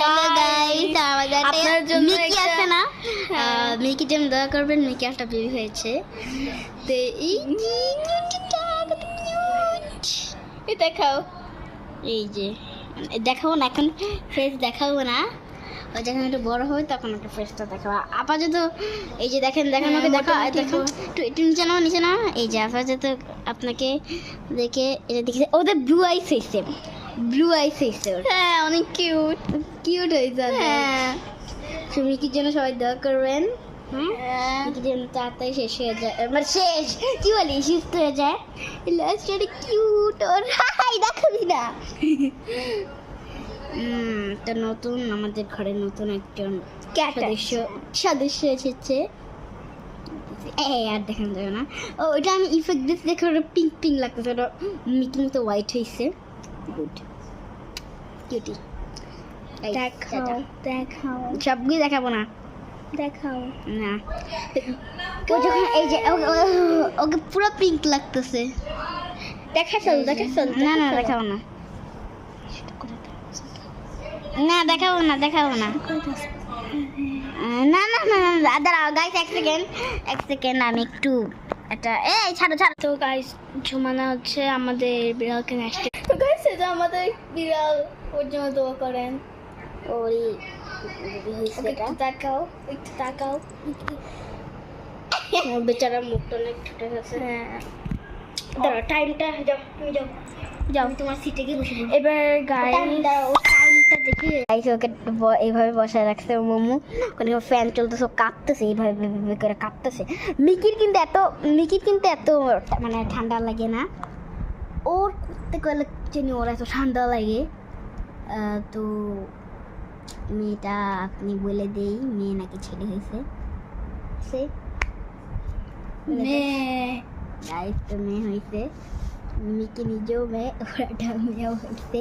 Hello guys, আমাদের আপনার জন্য মিকি আছে না, মিকির জন্য দোয়া করবেন। মিকি একটা বেবি হয়েছে, তো এই দেখাও। এই যে দেখাবো না এখন, ফেস দেখাবো না, ও যখন একটু বড় হবে তখন একটা ফেসটা দেখাবো। আপাতত এই যে দেখেন দেখেন ওকে দেখা দেখো, একটু নিচে নাও নিচে নাও। এই যে আপাতত আপনাকে দেখে এটা দেখেছে, ওদের ব্লু আইস হয়েছে, ব্লু আইস হয়েছে ওর। হ্যাঁ, অনেক কিউট কিউট হয়েছে। হ্যাঁ মিকির জন্য সবাই দোয়া করবেন। মিকির জন্য তাড়াতাড়ি শেষ হয়ে যায়, মানে শেষ কি বলি, সুস্থ হয়ে যায়। লাস্টে কিউট ওর, হাই দেখাবি না। তো নতুন আমাদের ঘরে নতুন একজন সদস্য এসেছে। আর দেখানো যাবে না, ও ওটা আমি ইফেক্ট দিচ্ছি দেখে ওটা পিঙ্ক পিঙ্ক লাগতেছে, ওটা মিকি মতো হোয়াইট হয়েছে। Good cutie. দেখাও দেখাও সবগুলি দেখাবো না, দেখাও। না ও যখন এই যে ওকে পুরো পিঙ্ক লাগতেছে। দেখাচ্ছল দেখাচ্ছল না না দেখাবো না, না দেখাবো না দেখাবো না, না না না না দাঁড়াও গাইস, এক সেকেন্ড আমি একটু একটা এই ছাড়ো ছাড়ো। তো গাইস, ঝুমানা হচ্ছে আমাদের বিড়ালকে নেক্সট। তো গাইস, এটা আমাদের বিড়াল, ওর জন্য দোয়া করেন। ওই একটু তাকাও, একটু তাকাও। ওর বেচারা মুখটা অনেক ছোটো গেছে। হ্যাঁ, দাঁড়াও টাইমটা, যাও তুমি যাও যাও, আমি তোমার সিটে গিয়ে বসে পড়বো। এবার গাইস টাইমটা দেখি গাইস, ওকে এইভাবে বসায় রাখছে ওর মোমো, ওখানে ফ্যান চলতেছে, ও কাঁপতেছে এইভাবে ভেবে করে কাঁপতেছে। মিকির কিন্তু এত মানে ঠান্ডা লাগে না, ওর করতে গেলে চিনি ওর এত ঠান্ডা লাগে। তো মেয়েটা আপনি বলে দেই, মেয়ে নাকি ছেলে হয়েছে, সে গাইস তো মেয়ে হয়েছে, মিকি নিজেও মেয়ে, ওটা মেয়েও হয়েছে।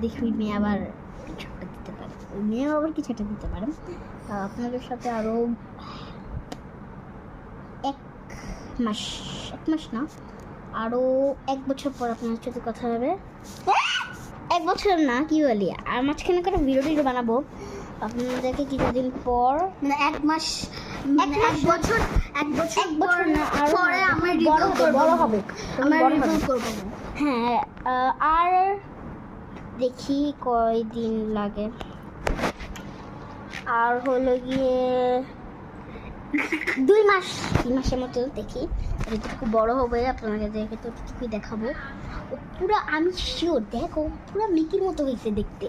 দেখি মেয়ে আবার কিছু একটা দিতে পারে, ওই মেয়েও আবার কিছু একটা দিতে পারে। আপনাদের সাথে আরও এক মাস না, আরও 1 বছর পর আপনার সাথে কথা হবে। 1 বছর না, কি বলি, আর মাঝখানে করে ভিডিও বানাবো আপনাদেরকে কিছুদিন পর, মানে 1 মাস, মানে 1 বছর না, আর পরে আমরা বড় হবে, আমরা রিভিউ করব। হ্যাঁ, আর দেখি কয়দিন লাগে, আর হলো গিয়ে 2 মাসের মতো দেখি, যতটুকু বড় হবে আপনাদের দেখে ততটুকুই দেখাবো। ও পুরো, আমি শিওর দেখো পুরো মিকির মতো হয়েছে দেখতে,